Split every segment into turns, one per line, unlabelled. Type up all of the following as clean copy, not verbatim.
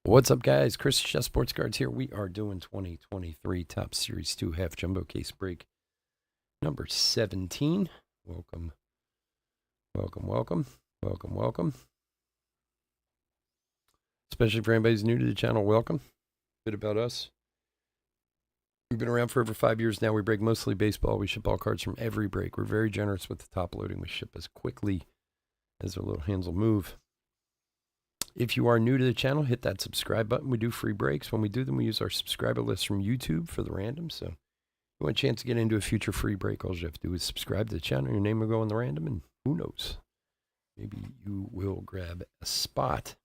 What's up, guys? Chris Chef Sports Cards here. We are doing 2023 Top Series 2 half jumbo case break number 17. Welcome, welcome, welcome, welcome, welcome. Especially for anybody who's new to the channel, welcome. A bit about us. We've been around for over 5 years now. We break mostly baseball. We ship all cards from every break. We're very generous with the top loading. We ship as quickly as our little hands will move. If you are new to the channel, hit that subscribe button. We do free breaks. When we do them, we use our subscriber list from YouTube for the random. So if you want a chance to get into a future free break, all you have to do is subscribe to the channel. Your name will go in the random, and who knows? Maybe you will grab a spot.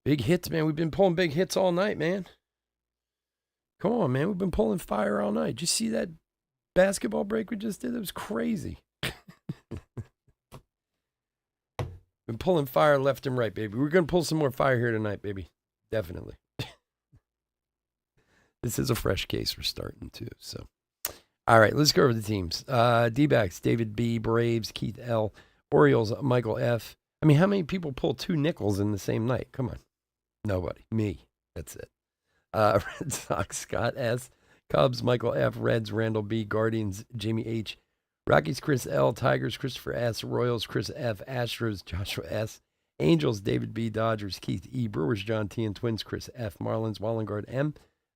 Big hits, man. We've been pulling big hits all night, man. Come on, man. We've been pulling fire all night. Did you see that basketball break we just did? That was crazy. Been pulling fire left and right, baby. We're going to pull some more fire here tonight, baby. Definitely. This is a fresh case we're starting too. So, all right, let's go over the teams. D-backs, David B, Braves, Keith L, Orioles, Michael F. I mean, how many people pull two nickels in the same night? Come on. Nobody. Me. That's it. Red Sox, Scott S, Cubs, Michael F, Reds, Randall B, Guardians, Jamie H, Rockies, Chris L, Tigers, Christopher S, Royals, Chris F, Astros, Joshua S, Angels, David B, Dodgers, Keith E, Brewers, John T, and Twins, Chris F, Marlins, Wallengard M,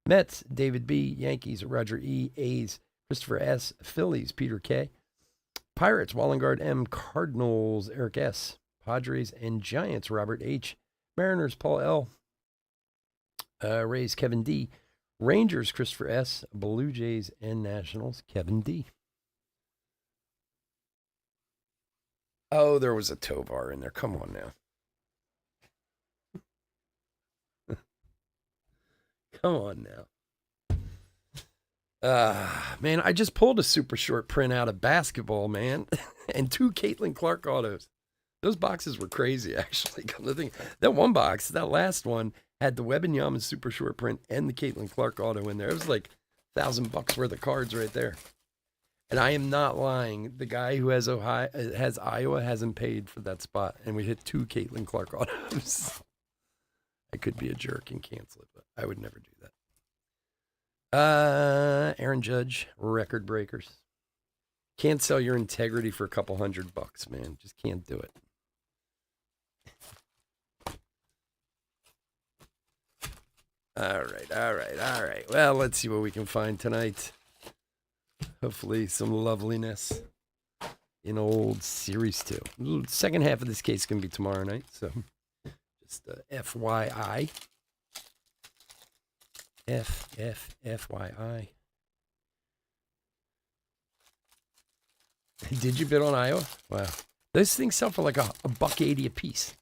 Mets, David B, Yankees, Roger E, A's, Christopher S, Phillies, Peter K, Pirates, Wallengard M, Cardinals, Eric S, Padres and Giants, Robert H, Mariners, Paul L, Rays, Kevin D, Rangers, Christopher S, Blue Jays and Nationals, Kevin D. Oh, there was a Tovar in there. Come on now. Come on now. Man, I just pulled a super short print out of basketball, man. And two Caitlin Clark autos. Those boxes were crazy, actually. Come to think, that one box, that last one, had the Wembanyama super short print and the Caitlin Clark auto in there. It was like $1,000 worth of cards right there. And I am not lying. The guy who has Iowa hasn't paid for that spot, and we hit two Caitlin Clark autos. I could be a jerk and cancel it, but I would never do that. Aaron Judge, record breakers. Can't sell your integrity for a couple $100, man. Just can't do it. All right. Well, let's see what we can find tonight. Hopefully some loveliness in old Series 2. Second half of this case is going to be tomorrow night, so just FYI. FYI. Did you bid on Iowa? Wow. Those things sell for like a $1.80 a piece.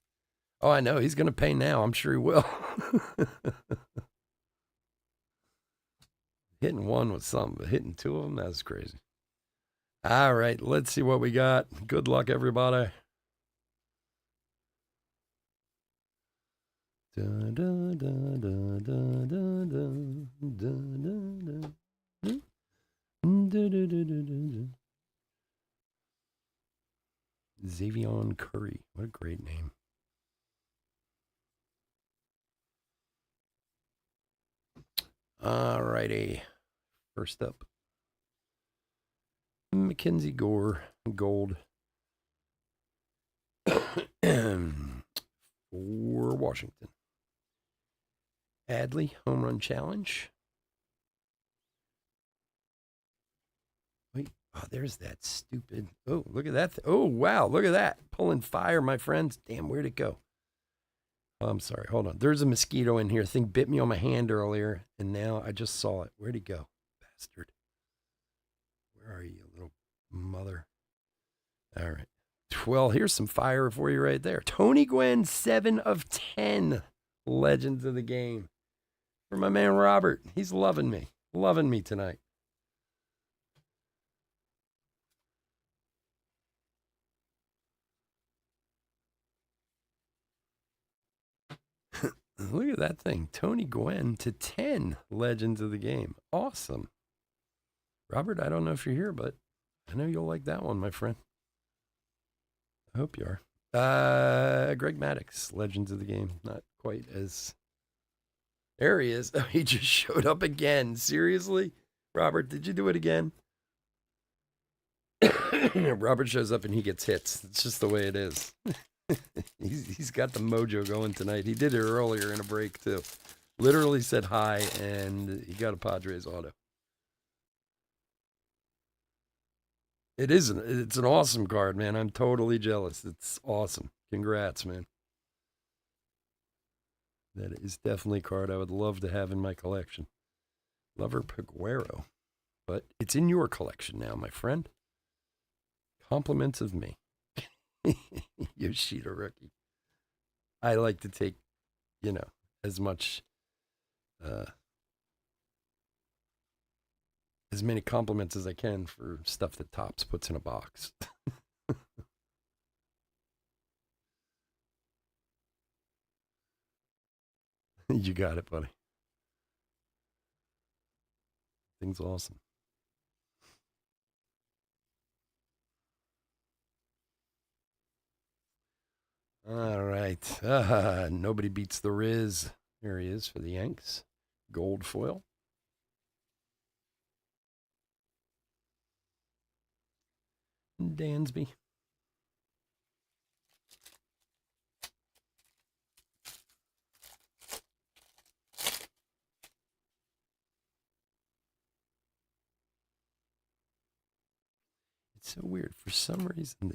Oh, I know. He's going to pay now. I'm sure he will. Hitting one with something, but hitting two of them, that's crazy. All right, let's see what we got. Good luck, everybody. Xavion Curry. What a great name. All righty. First up, Mackenzie Gore, gold. For Washington. Adley, home run challenge. Wait, oh, there's that stupid. Oh, look at that. Oh, wow, look at that. Pulling fire, my friends. Damn, where'd it go? Oh, I'm sorry. Hold on. There's a mosquito in here. Thing bit me on my hand earlier, and now I just saw it. Where'd he go? Bastard. Where are you, little mother? All right. Well, here's some fire for you right there. Tony Gwynn, 7 of 10. Legends of the game. For my man Robert. He's loving me. Loving me tonight. Look at that thing. Tony Gwynn to 10. Legends of the game. Awesome. Robert, I don't know if you're here, but I know you'll like that one, my friend. I hope you are. Greg Maddux, Legends of the Game. Not quite as. There he is. Oh, he just showed up again. Seriously? Robert, did you do it again? Robert shows up and he gets hits. It's just the way it is. he's got the mojo going tonight. He did it earlier in a break, too. Literally said hi, and he got a Padres auto. It's an awesome card, man. I'm totally jealous. It's awesome. Congrats, man. That is definitely a card I would love to have in my collection. Lover Peguero. But it's in your collection now, my friend. Compliments of me. Yoshida rookie. I like to take, as much, as many compliments as I can for stuff that Topps puts in a box. You got it, buddy. Thing's awesome. All right. Nobody beats the Riz. Here he is for the Yanks. Gold foil. Dansby. It's so weird. For some reason,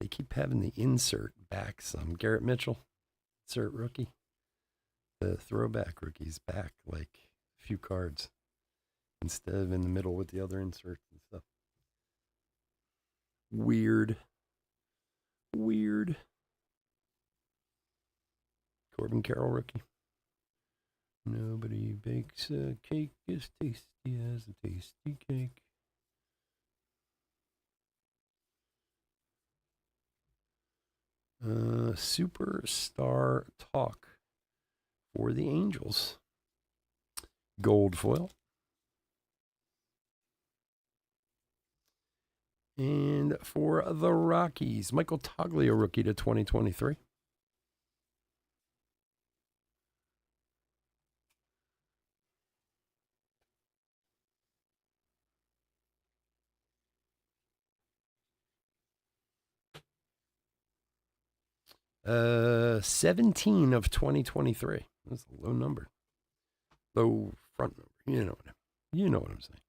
they keep having the insert back some. Garrett Mitchell, insert rookie. The throwback rookie's back like a few cards instead of in the middle with the other inserts and stuff. Weird. Corbin Carroll rookie. Nobody bakes a cake as tasty as a tasty cake. Superstar talk for the Angels. Gold foil. And for the Rockies, Michael Toglia rookie to 2023. Uh, 17 of 2023. That's a low number. Low front number. You know what I'm saying.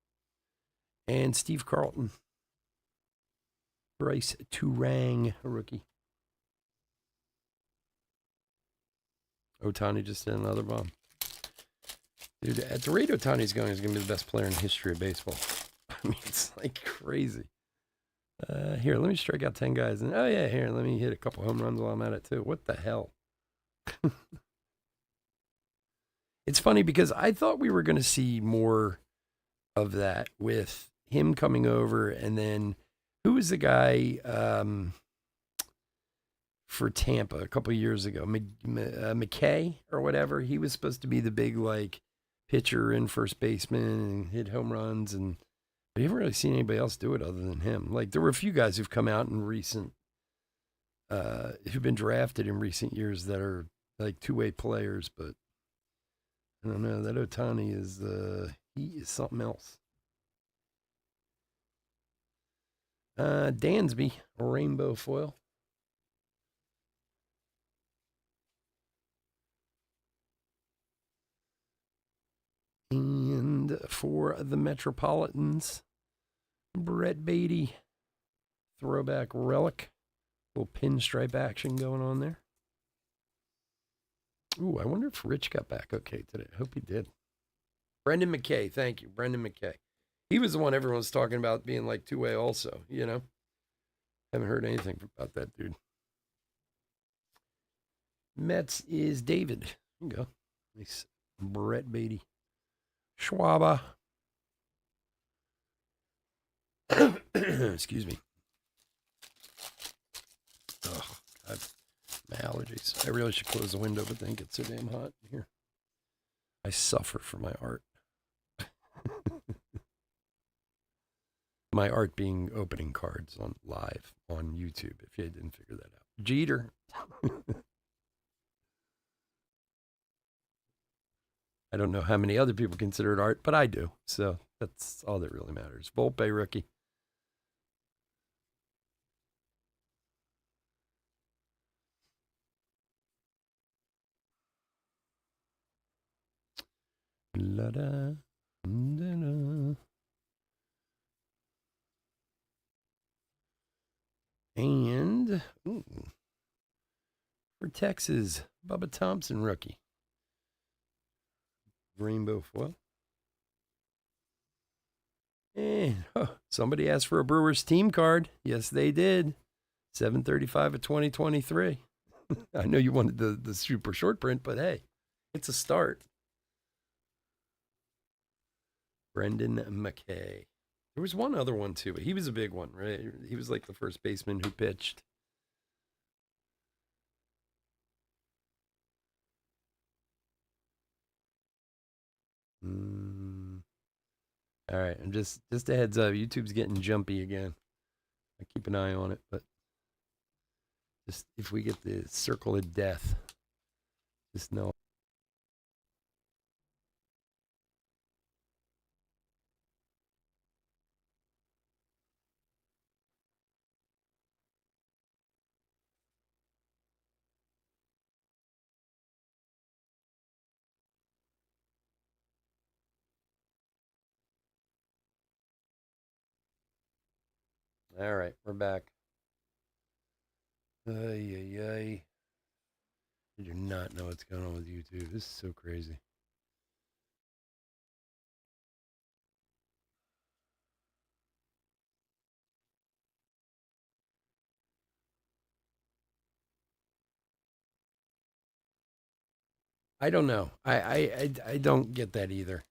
And Steve Carlton. Bryce Turang, rookie. Ohtani just did another bomb. Dude, at the rate Ohtani's going, he's going to be the best player in the history of baseball. I mean, it's like crazy. Here, let me strike out 10 guys. And here, let me hit a couple home runs while I'm at it, too. What the hell? It's funny because I thought we were going to see more of that with him coming over. And then who was the guy for Tampa a couple years ago? McKay or whatever. He was supposed to be the big, pitcher and first baseman and hit home runs. And we haven't really seen anybody else do it other than him. There were a few guys who've come out in who've been drafted in recent years that are two-way players, but I don't know. That Ohtani he is something else. Dansby, rainbow foil. And for the Metropolitans, Brett Beatty, throwback relic. Little pinstripe action going on there. Ooh, I wonder if Rich got back okay today. I hope he did. Brendan McKay, thank you. Brendan McKay. He was the one everyone was talking about being two-way also, Haven't heard anything about that dude. Mets is David. There you go. Nice. Brett Beatty. Schwaba. Excuse me. Oh, God. My allergies. I really should close the window, but then it gets so damn hot in here. I suffer for my art. my art being opening cards on live on YouTube, if you didn't figure that out. Jeter. I don't know how many other people consider it art, but I do. So that's all that really matters. Volpe rookie. La-da, da-da. And for Texas, Bubba Thompson rookie. Rainbow foil. And somebody asked for a Brewers team card. Yes, they did. 735 of 2023. I know you wanted the super short print, but hey, it's a start. Brendan McKay. There was one other one too, but he was a big one, right? He was like the first baseman who pitched. All right, I'm just a heads up. YouTube's getting jumpy again. I keep an eye on it, but just if we get the circle of death, just know. All right, we're back. I do not know what's going on with YouTube. This is so crazy. I don't know. I don't get that either.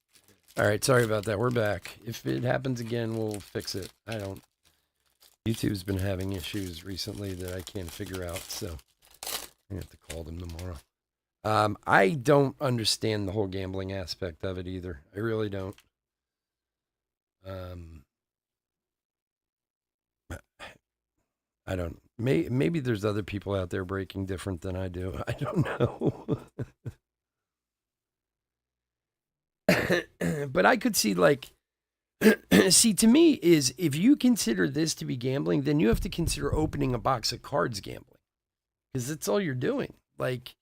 All right, sorry about that. We're back. If it happens again, we'll fix it. I don't. YouTube's been having issues recently that I can't figure out, so I have to call them tomorrow. I don't understand the whole gambling aspect of it either. I really don't. I don't. Maybe there's other people out there breaking different than I do. I don't know. But I could see like, see, to me is if you consider this to be gambling, then you have to consider opening a box of cards gambling, because that's all you're doing. Like,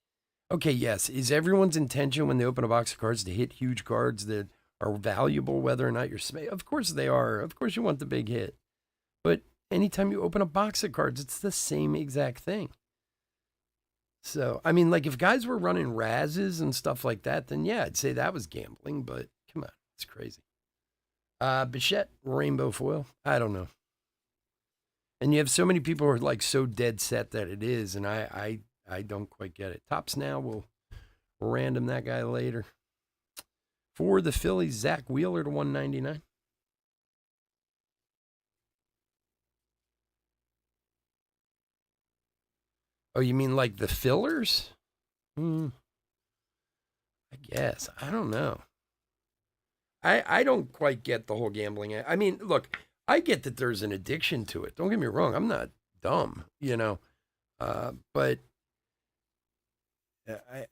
okay, yes, is everyone's intention when they open a box of cards to hit huge cards that are valuable, whether or not you're Of course they are. Of course you want the big hit. But anytime you open a box of cards, it's the same exact thing. So, I mean, like if guys were running razzes and stuff like that, then yeah, I'd say that was gambling, but come on, it's crazy. Bichette, rainbow foil. I don't know. And you have so many people who are like so dead set that it is, and I don't quite get it. Tops now. We'll random that guy later. For the Phillies, Zach Wheeler to 199. Oh, you mean like the fillers? I guess. I don't know. I don't quite get the whole gambling. I mean, look, I get that there's an addiction to it. Don't get me wrong. I'm not dumb, but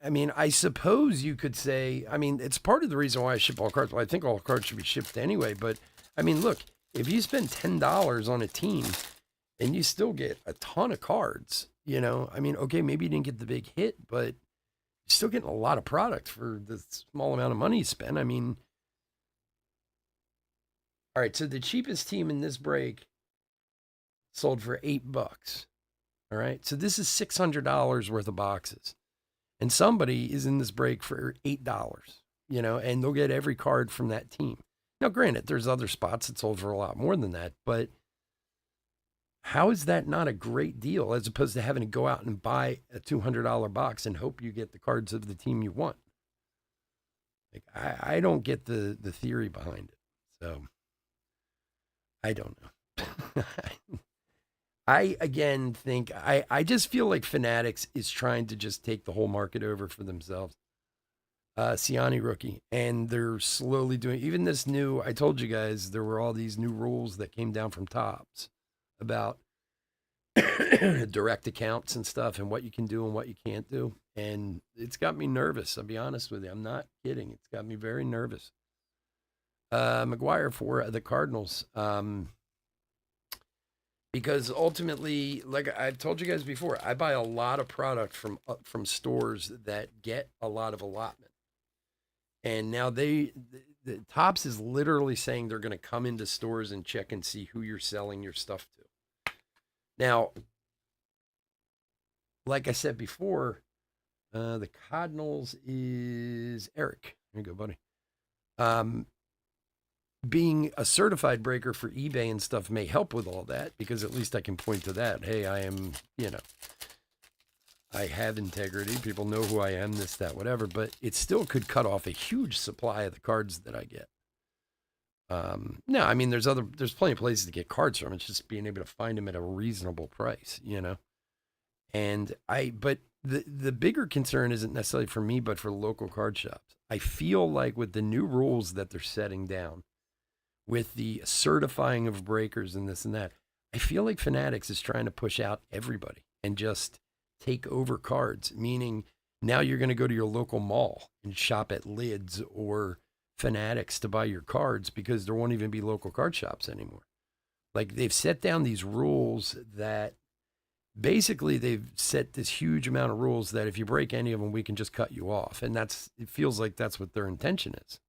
I mean, I suppose you could say, I mean, it's part of the reason why I ship all cards. Well, I think all cards should be shipped anyway. But I mean, look, if you spend $10 on a team and you still get a ton of cards, I mean, okay, maybe you didn't get the big hit, but you're still getting a lot of product for the small amount of money you spend. I mean, all right, so the cheapest team in this break sold for $8. All right, so this is $600 worth of boxes, and somebody is in this break for $8. And they'll get every card from that team. Now, granted, there's other spots that sold for a lot more than that, but how is that not a great deal as opposed to having to go out and buy a $200 box and hope you get the cards of the team you want? Like, I don't get the theory behind it, so. I don't know. I again think I just feel like Fanatics is trying to just take the whole market over for themselves. Siani rookie, and they're slowly doing even this new. I told you guys there were all these new rules that came down from Tops about direct accounts and stuff, and what you can do and what you can't do, and it's got me nervous. I'll be honest with you, I'm not kidding. It's got me very nervous. McGuire for the Cardinals. Because ultimately, like I've told you guys before, I buy a lot of product from stores that get a lot of allotment. And now the Tops is literally saying they're going to come into stores and check and see who you're selling your stuff to. Now, like I said before, the Cardinals is Eric. There you go, buddy. Being a certified breaker for eBay and stuff may help with all that, because at least I can point to that. Hey, I am, I have integrity. People know who I am, this, that, whatever, but it still could cut off a huge supply of the cards that I get. No, I mean, there's plenty of places to get cards from. It's just being able to find them at a reasonable price, And but the bigger concern isn't necessarily for me, but for local card shops. I feel like with the new rules that they're setting down, with the certifying of breakers and this and that, I feel like Fanatics is trying to push out everybody and just take over cards, meaning now you're going to go to your local mall and shop at Lids or Fanatics to buy your cards, because there won't even be local card shops anymore. Like, they've set down these rules that basically they've set this huge amount of rules that if you break any of them, we can just cut you off. And it feels like that's what their intention is,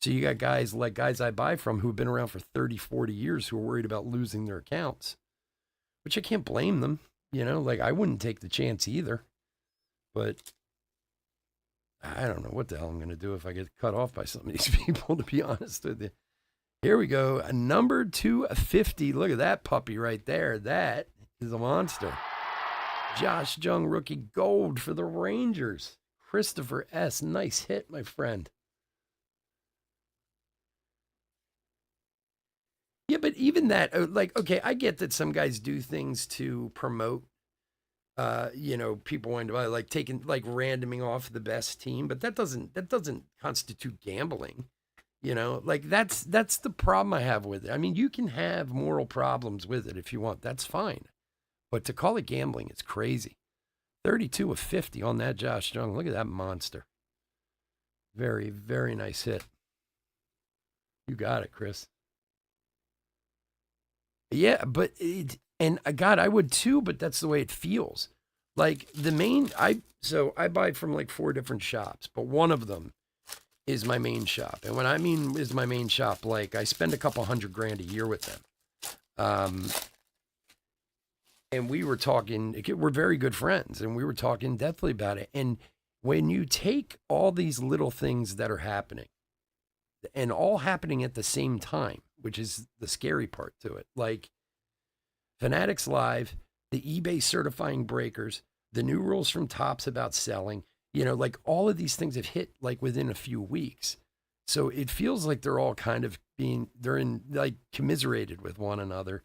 So you got guys I buy from who've been around for 30, 40 years who are worried about losing their accounts, which I can't blame them. Like, I wouldn't take the chance either. But I don't know what the hell I'm going to do if I get cut off by some of these people, to be honest with you. Here we go. A number 250. Look at that puppy right there. That is a monster. Josh Jung, rookie gold for the Rangers. Christopher S. Nice hit, my friend. Yeah, but even that, okay, I get that some guys do things to promote, people wanting to buy, like randoming off the best team, but that doesn't constitute gambling, that's the problem I have with it. I mean, you can have moral problems with it if you want, that's fine, but to call it gambling, it's crazy. 32 of 50 on that Josh Jung. Look at that monster. Very, very nice hit. You got it, Chris. Yeah, but God, I would too, but that's the way it feels. Like I buy from like 4 different shops, but one of them is my main shop. And when I mean is my main shop, like I spend a couple $100,000 a year with them. And we were talking, we're very good friends, and we were talking deathly about it. And when you take all these little things that are happening and all happening at the same time, which is the scary part to it. Like Fanatics Live, the eBay certifying breakers, the new rules from Tops about selling, like all of these things have hit like within a few weeks. So it feels like they're all kind of commiserated with one another.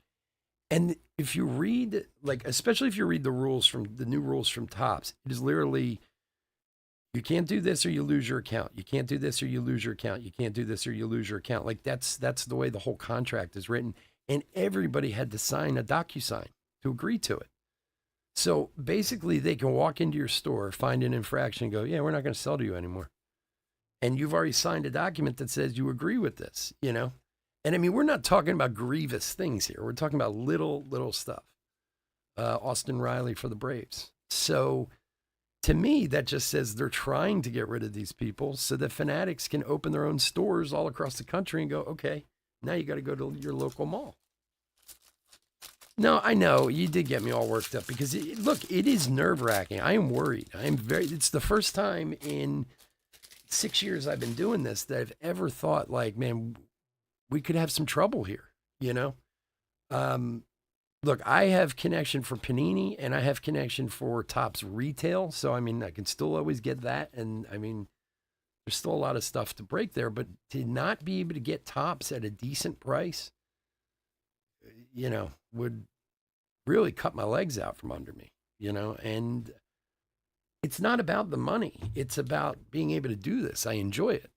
And if you read, especially if you read the new rules from Tops, it is literally, you can't do this or you lose your account. You can't do this or you lose your account. You can't do this or you lose your account. Like that's the way the whole contract is written. And everybody had to sign a DocuSign to agree to it. So basically they can walk into your store, find an infraction and go, yeah, we're not going to sell to you anymore. And you've already signed a document that says you agree with this, And I mean, we're not talking about grievous things here. We're talking about little stuff. Austin Riley for the Braves. So to me, that just says they're trying to get rid of these people so that Fanatics can open their own stores all across the country and go, okay, now you got to go to your local mall. No, I know you did get me all worked up because it is nerve wracking. I am worried. It's the first time in 6 years I've been doing this that I've ever thought like, man, we could have some trouble here, Look, I have connection for Panini and I have connection for Tops retail. So, I mean, I can still always get that. And I mean, there's still a lot of stuff to break there, but to not be able to get Tops at a decent price, would really cut my legs out from under me, and it's not about the money. It's about being able to do this. I enjoy it.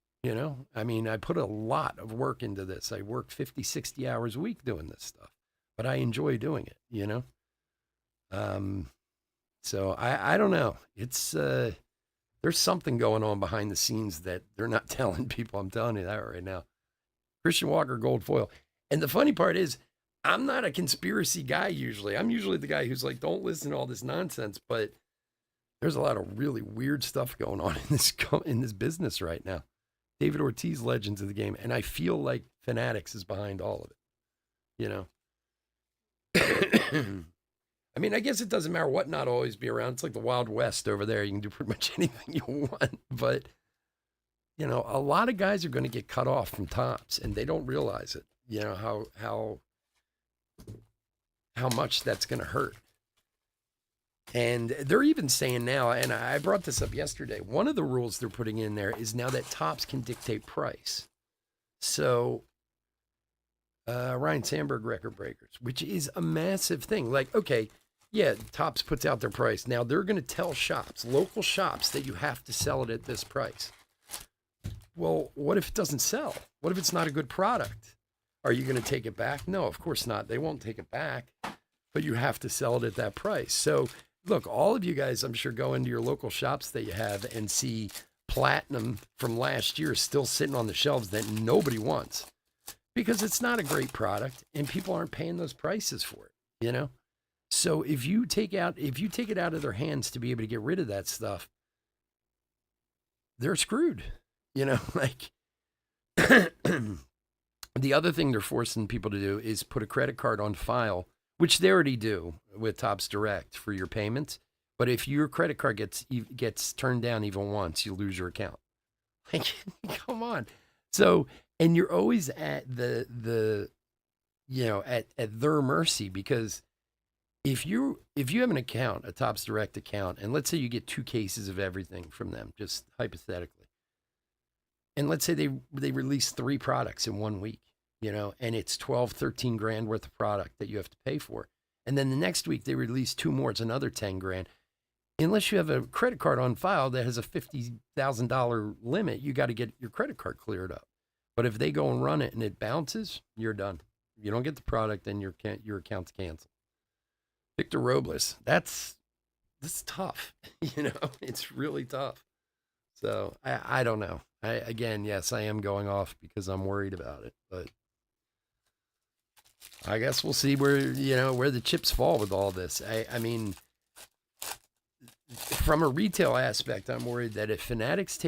I mean, I put a lot of work into this. I work 50, 60 hours a week doing this stuff, but I enjoy doing it. Um, so I don't know. It's, there's something going on behind the scenes that they're not telling people. I'm telling you that right now. Christian Walker Gold Foil. And the funny part is, I'm not a conspiracy guy usually. I'm usually the guy who's like, don't listen to all this nonsense. But there's a lot of really weird stuff going on in this business right now. David Ortiz, legends of the game, and I feel like Fanatics is behind all of it. I mean, I guess it doesn't matter what not always be around. It's like the Wild West over there. You can do pretty much anything you want, but a lot of guys are going to get cut off from tops, and they don't realize it. How much that's going to hurt. And they're even saying now, and I brought this up yesterday, one of the rules they're putting in there is now that tops can dictate price. So Ryan Sandberg record breakers, which is a massive thing. Like, okay, yeah, Tops puts out their price. Now they're going to tell shops, local shops, that you have to sell it at this price. Well, what if it doesn't sell? What if it's not a good product? Are you going to take it back? No, of course not. They won't take it back, but you have to sell it at that price. So look, all of you guys, I'm sure, go into your local shops that you have and see Platinum from last year still sitting on the shelves that nobody wants because it's not a great product and people aren't paying those prices for it, So if you take it out of their hands to be able to get rid of that stuff, they're screwed, like the other thing they're forcing people to do is put a credit card on file, which they already do with Topps Direct for your payments. But if your credit card gets turned down even once, you lose your account. Like, come on. So, and you're always at at their mercy, because if you have an account, a Topps Direct account, and let's say you get 2 cases of everything from them, just hypothetically, and let's say they release 3 products in 1 week, and it's 12, 13 grand worth of product that you have to pay for. And then the next week they release 2 more, it's another 10 grand. Unless you have a credit card on file that has a $50,000 limit, you got to get your credit card cleared up. But if they go and run it and it bounces, you're done. You don't get the product, and your account's canceled. Victor Robles, that's tough. It's really tough. So I don't know. Yes, I am going off because I'm worried about it, but I guess we'll see where the chips fall with all this. I mean, from a retail aspect, I'm worried that if Fanatics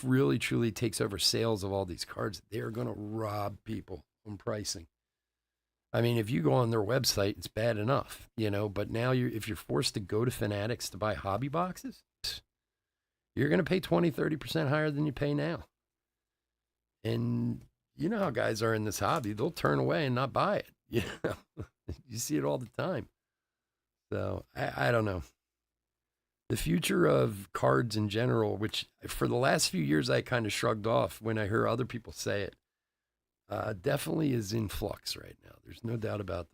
really truly takes over sales of all these cards, they're going to rob people on pricing. I mean, if you go on their website, it's bad enough, but now if you're forced to go to Fanatics to buy hobby boxes, you're going to pay 20, 30% higher than you pay now. And you know how guys are in this hobby. They'll turn away and not buy it. You see it all the time. So I don't know. The future of cards in general, which for the last few years I kind of shrugged off when I hear other people say it, definitely is in flux right now. There's no doubt about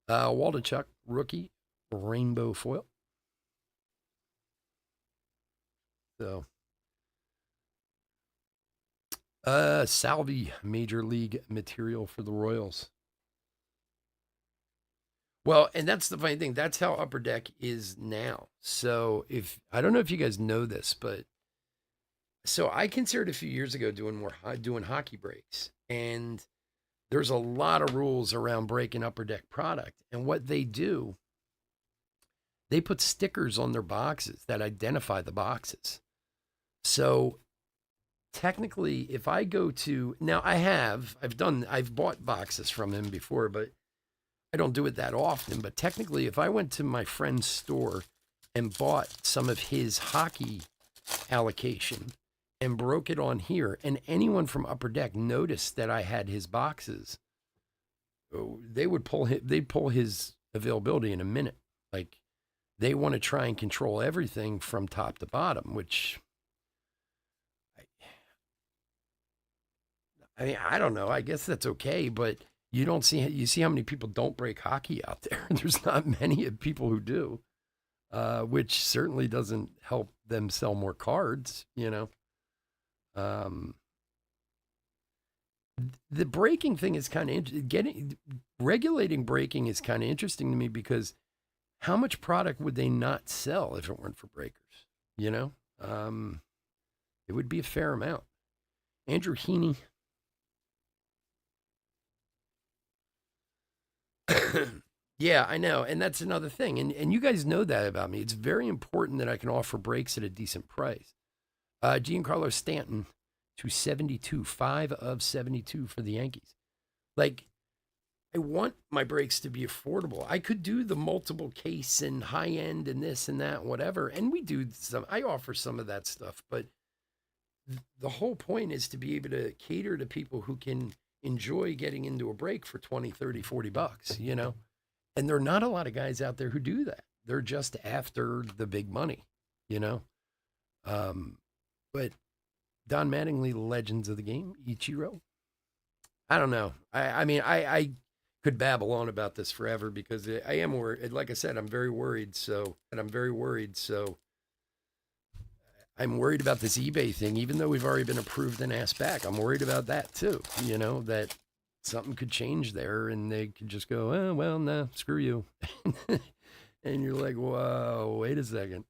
that. Waldichuk, rookie, rainbow foil. So, Salvi, major league material for the Royals. Well, and that's the funny thing. That's how Upper Deck is now. So I don't know if you guys know this, but so I considered a few years ago doing hockey breaks, and there's a lot of rules around breaking Upper Deck product. And what they do, they put stickers on their boxes that identify the boxes. So technically, if I go to now, I've bought boxes from him before, but I don't do it that often. But technically, if I went to my friend's store and bought some of his hockey allocation and broke it on here, and anyone from Upper Deck noticed that I had his boxes, they'd pull his availability in a minute. Like, they want to try and control everything from top to bottom, which I mean, I don't know. I guess that's okay, but you see how many people don't break hockey out there. There's not many people who do. which certainly doesn't help them sell more cards, you know. Um, the braking thing is kind of getting regulating braking is kind of interesting to me because how much product would they not sell if it weren't for breakers? You know, um, it would be a fair amount. Andrew Heaney. Yeah, I know. And that's another thing. And you guys know that about me. It's very important that I can offer brakes at a decent price. Giancarlo Stanton to 72, 5 of 72 for the Yankees. Like, I want my brakes to be affordable. I could do the multiple case and high end and this and that, whatever. And we do some, I offer some of that stuff. But the whole point is to be able to cater to people who can enjoy getting into a brake for 20, 30, $40, you know? And there are not a lot of guys out there who do that. They're just after the big money, you know? But Don Mattingly, the legends of the game, Ichiro. I don't know. I could babble on about this forever because I am worried. Like I said, I'm very worried. So I'm worried about this eBay thing, even though we've already been approved and asked back. I'm worried about that too. You know, that something could change there and they could just go, oh, well, no, screw you. And you're like, whoa, wait a second.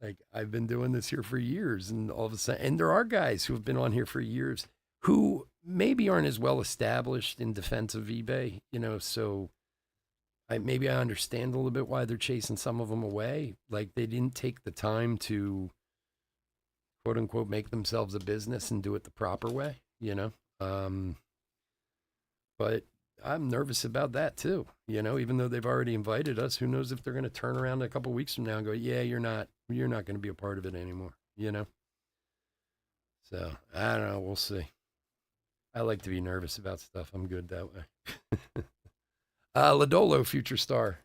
Like, I've been doing this here for years. And all of a sudden, and there are guys who have been on here for years who maybe aren't as well established in defense of eBay, you know, so maybe I understand a little bit why they're chasing some of them away. Like, they didn't take the time to quote unquote make themselves a business and do it the proper way, you know. But I'm nervous about that too, you know, even though they've already invited us. Who knows if they're going to turn around a couple weeks from now and go, yeah, you're not going to be a part of it anymore, you know. So I don't know, we'll see. I like to be nervous about stuff. I'm good that way. Lodolo, future star.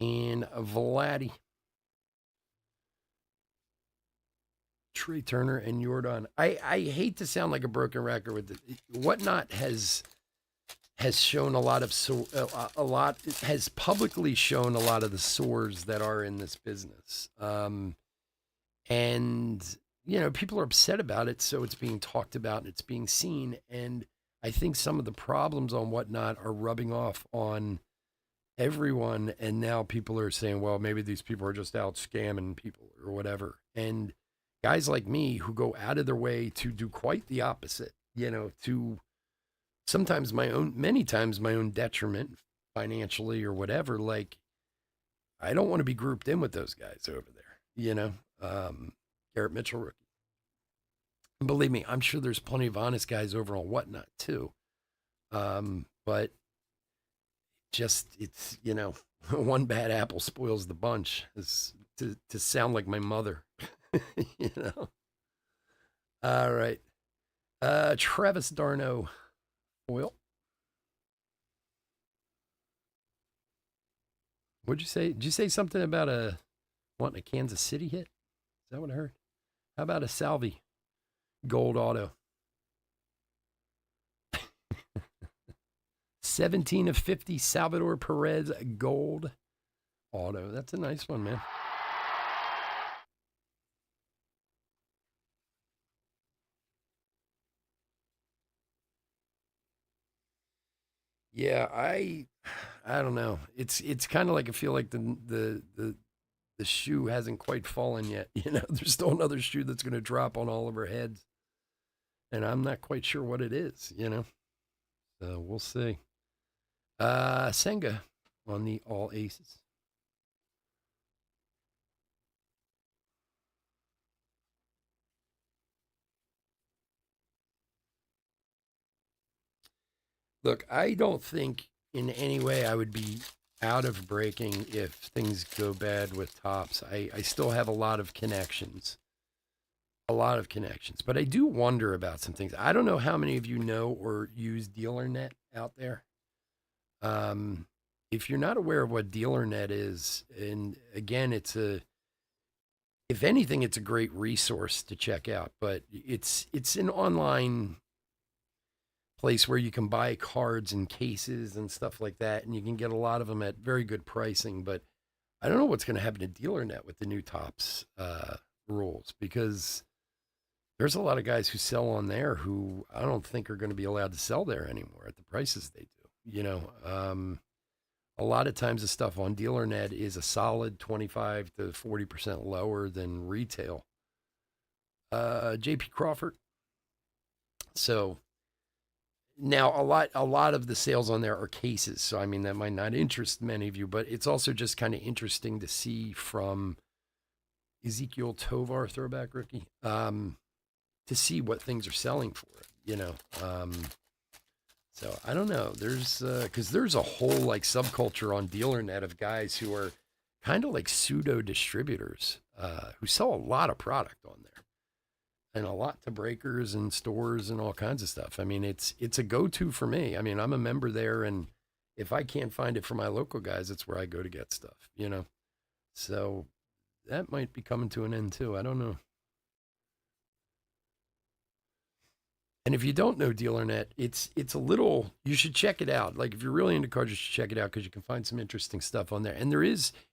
And Vladdy, Trey Turner, and Jordan. I hate to sound like a broken record with it. Whatnot has shown a lot of has publicly shown a lot of the sores that are in this business. And you know, people are upset about it, so it's being talked about and it's being seen. And I think some of the problems on Whatnot are rubbing off on everyone. And now people are saying, well, maybe these people are just out scamming people or whatever. And guys like me who go out of their way to do quite the opposite, you know, to sometimes many times my own detriment financially or whatever. Like, I don't want to be grouped in with those guys over there, you know. Garrett Mitchell rookie. And believe me, I'm sure there's plenty of honest guys over on Whatnot too. But just, it's, you know, one bad apple spoils the bunch, is to sound like my mother. You know. All right. Travis d'Arnaud foil. What'd you say? Did you say something about wanting a Kansas City hit? Is that what I heard? How about a Salvi gold auto? 17 of 50 Salvador Perez gold auto. That's a nice one, man. Yeah, I don't know. It's kind of like I feel like the shoe hasn't quite fallen yet. You know, there's still another shoe that's going to drop on all of our heads, and I'm not quite sure what it is. You know, so we'll see. Senga on the all aces. Look, I don't think in any way I would be out of breaking if things go bad with tops. I still have a lot of connections, but I do wonder about some things. I don't know how many of you know or use DealerNet out there. Um, if you're not aware of what DealerNet is, and again, if anything, it's a great resource to check out, but it's an online place where you can buy cards and cases and stuff like that, and you can get a lot of them at very good pricing. But I don't know what's going to happen to DealerNet with the new Tops rules, because there's a lot of guys who sell on there who I don't think are going to be allowed to sell there anymore at the prices they do. A lot of times the stuff on DealerNet is a solid 25 to 40% lower than retail. JP Crawford. So now a lot of the sales on there are cases. So I mean that might not interest many of you, but it's also just kind of interesting to see from Ezekiel Tovar, throwback rookie, to see what things are selling for, So I don't know. There's because there's a whole like subculture on DealerNet of guys who are kind of like pseudo distributors who sell a lot of product on there, and a lot to breakers and stores and all kinds of stuff. I mean, it's a go-to for me. I mean, I'm a member there, and if I can't find it for my local guys, it's where I go to get stuff. So that might be coming to an end too. I don't know. And if you don't know DealerNet, it's a little, you should check it out. Like if you're really into cards, you should check it out because you can find some interesting stuff on there. And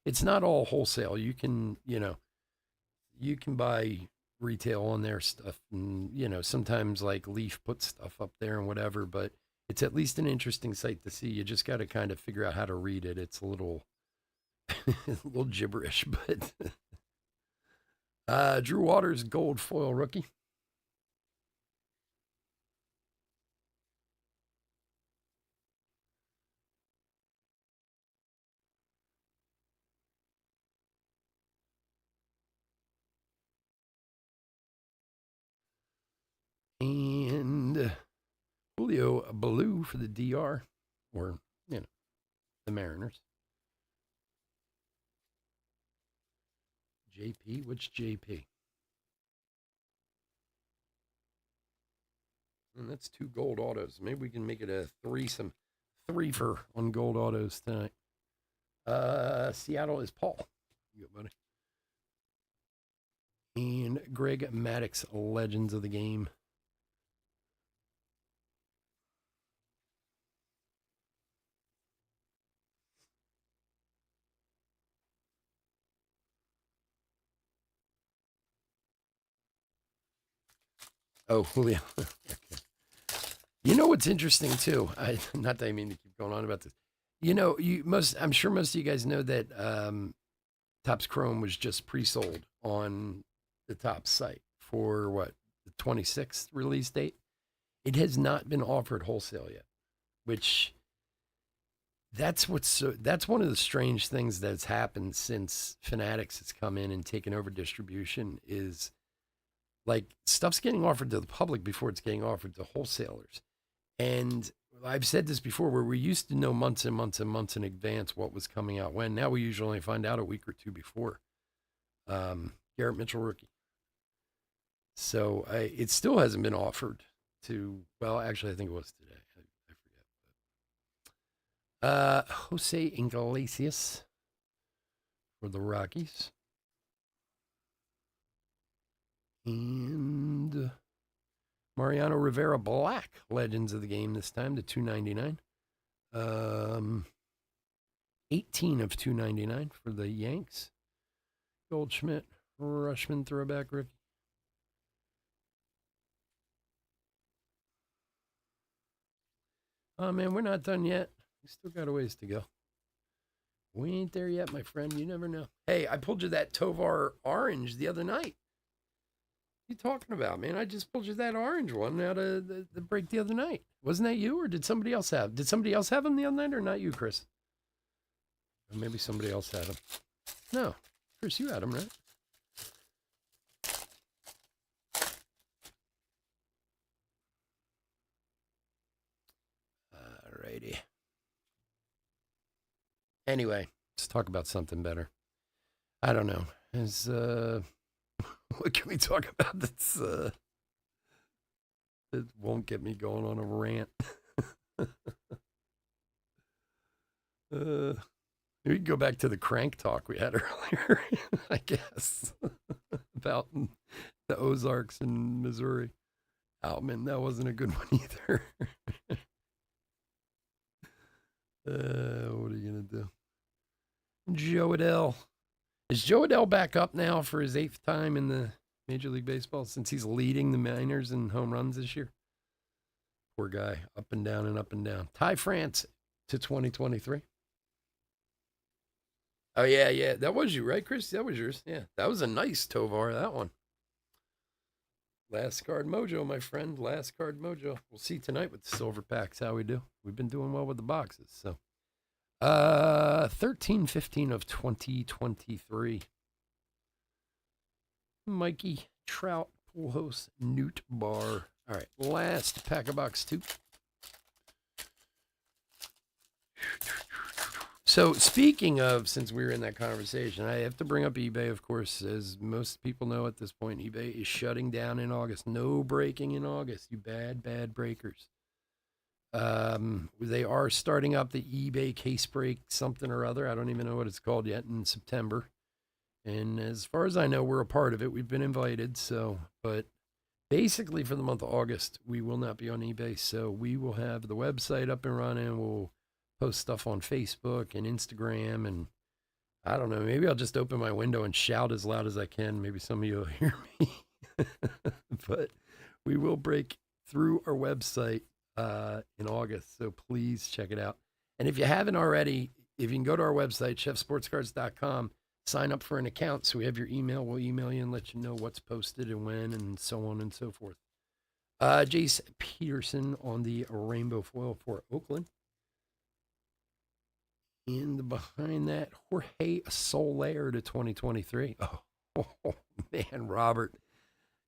it's not all wholesale. You can buy retail on their stuff. And, sometimes like Leaf puts stuff up there and whatever, but it's at least an interesting site to see. You just got to kind of figure out how to read it. It's a little, a little gibberish, but Drew Waters, gold foil rookie. And Julio Blue for the DR, or, the Mariners. JP, which JP? And that's 2 gold autos. Maybe we can make it a threefer on gold autos tonight. Seattle is Paul. You go, buddy. And Greg Maddux, Legends of the Game. Oh, Julio. Okay. You know what's interesting too? Not that I mean to keep going on about this. I'm sure most of you guys know that Topps Chrome was just pre-sold on the Topps site for what, the 26th release date. It has not been offered wholesale yet, which that's one of the strange things that's happened since Fanatics has come in and taken over distribution. Is like stuff's getting offered to the public before it's getting offered to wholesalers. And I've said this before, where we used to know months and months and months in advance what was coming out when. Now we usually only find out a week or two before. Garrett Mitchell rookie. So it still hasn't been offered to, well, actually, I think it was today. I forget. Jose Iglesias for the Rockies. And Mariano Rivera Black, Legends of the Game this time, to 299. 18 of 299 for the Yanks. Goldschmidt, Rushman, throwback rookie. Oh, man, we're not done yet. We still got a ways to go. We ain't there yet, my friend. You never know. Hey, I pulled you that Tovar orange the other night. What are you talking about, man? I just pulled you that orange one out of the break the other night. Wasn't that you, or did somebody else have? Did somebody else have them the other night, or not you, Chris? Or maybe somebody else had them. No, Chris, you had them, right? Alrighty. Anyway, let's talk about something better. I don't know. What can we talk about that's that won't get me going on a rant? We can go back to the crank talk we had earlier, I guess, about the Ozarks in Missouri. Oh, man, that wasn't a good one either. What are you going to do? Jo Adell. Is Jo Adell back up now for his 8th time in the Major League Baseball since he's leading the minors in home runs this year? Poor guy, up and down and up and down. Ty France to 2023. Oh, yeah. That was you, right, Chris? That was yours. Yeah, that was a nice Tovar, that one. Last card mojo, my friend. Last card mojo. We'll see tonight with the silver packs how we do. We've been doing well with the boxes. So 13-15 of 2023. Mikey Trout, Pujols, Newt Bar. All right, last pack of box 2. So speaking of, since we were in that conversation, I have to bring up eBay, of course. As most people know at this point, eBay is shutting down in August. No breaking in August, you bad breakers. They are starting up the eBay case break something or other. I don't even know what it's called yet in September. And as far as I know, we're a part of it. We've been invited. So, but basically for the month of August, we will not be on eBay. So we will have the website up and running. We'll post stuff on Facebook and Instagram. And I don't know, maybe I'll just open my window and shout as loud as I can. Maybe some of you will hear me. But we will break through our website in August. So please check it out. And if you haven't already, if you can go to our website, chefsportscards.com, sign up for an account so we have your email. We'll email you and let you know what's posted and when and so on and so forth. Jace Peterson on the rainbow foil for Oakland. And behind that, Jorge Soler to 2023. Oh, man, Robert.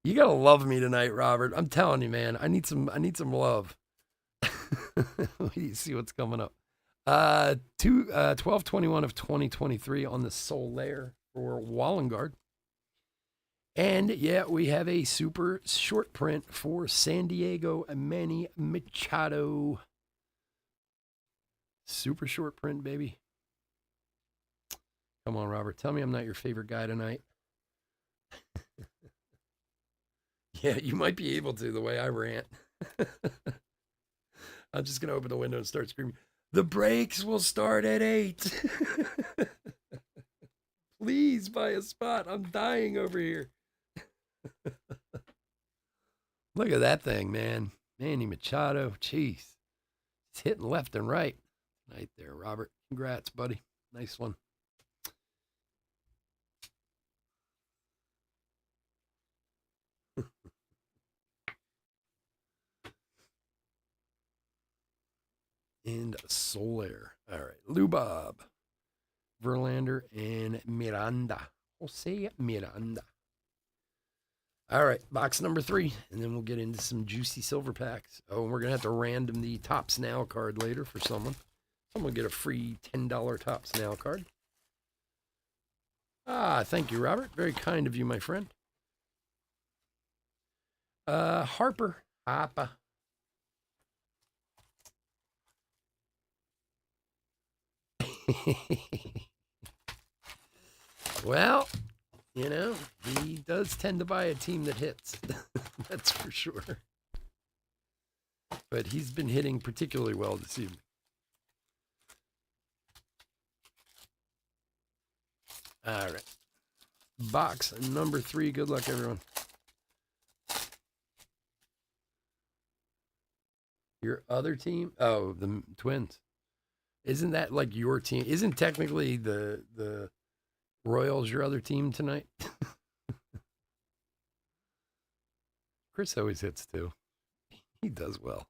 You got to love me tonight, Robert. I'm telling you, man. I need some love. Let me see what's coming up. 12/21 of 2023 on the Soler for Wallengard. And yeah, we have a super short print for San Diego, Manny Machado. Super short print, baby. Come on, Robert. Tell me I'm not your favorite guy tonight. Yeah, you might be able to, the way I rant. I'm just going to open the window and start screaming, the breaks will start at 8. Please buy a spot. I'm dying over here. Look at that thing, man. Manny Machado. Jeez. It's hitting left and right. Right there, Robert. Congrats, buddy. Nice one. And Soler. All right. Lubob, Verlander, and Miranda. Jose Miranda. All right. Box number 3. And then we'll get into some juicy silver packs. Oh, and we're going to have to random the Topps Now card later for someone. Someone will get a free $10 Topps Now card. Thank you, Robert. Very kind of you, my friend. Harper. Well, you know, he does tend to buy a team that hits. That's for sure. But he's been hitting particularly well this evening. All right. Box number 3. Good luck, everyone. Your other team? Oh, the Twins. Isn't that like your team? Isn't technically the Royals your other team tonight? Chris always hits too. He does well.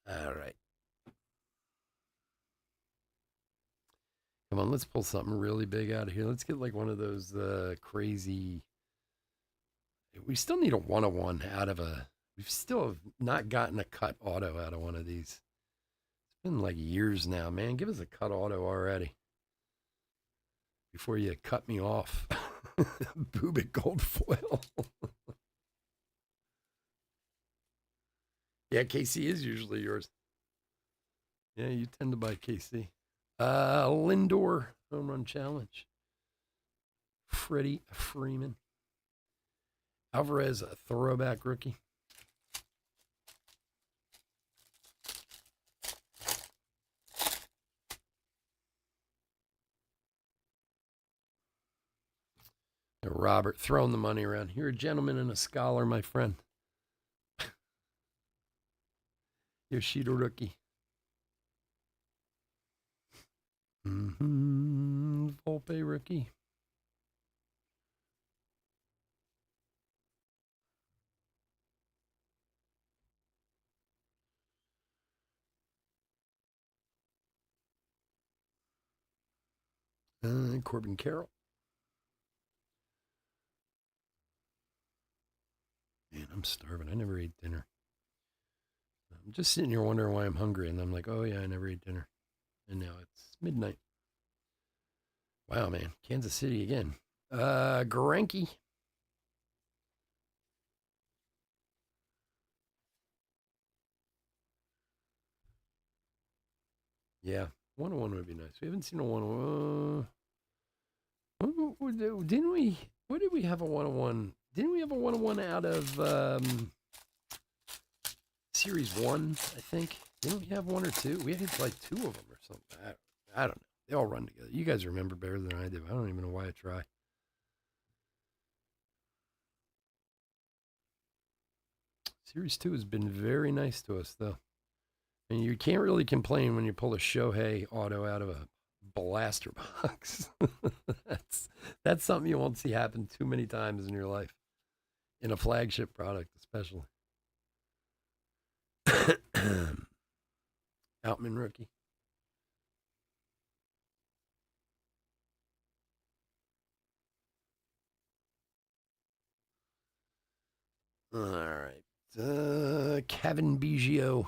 All right. Come on, let's pull something really big out of here. Let's get like one of those crazy. We still need a 101 out of a. We've still have not gotten a cut auto out of one of these. It's been like years now, man. Give us a cut auto already before you cut me off. Bubik gold foil. Yeah, KC is usually yours. Yeah, you tend to buy KC. Lindor home run challenge. Freddie Freeman. Alvarez, a throwback rookie. Robert throwing the money around. You're a gentleman and a scholar, my friend. Yoshida rookie. Volpe rookie. Corbin Carroll. Man, I'm starving. I never ate dinner. I'm just sitting here wondering why I'm hungry, and I'm like, oh yeah, I never ate dinner. And now it's midnight. Wow, man. Kansas City again. Garanke. Yeah, 101 would be nice. We haven't seen a 101. Didn't we? Where did we have a 101? Didn't we have a 101 out of Series 1, I think? Didn't we have one or two? We had like two of them or something. I don't know. They all run together. You guys remember better than I do. I don't even know why I try. Series 2 has been very nice to us, though. And you can't really complain when you pull a Shohei auto out of a blaster box. that's something you won't see happen too many times in your life. In a flagship product, especially. Outman rookie. All right. Kevin Biggio.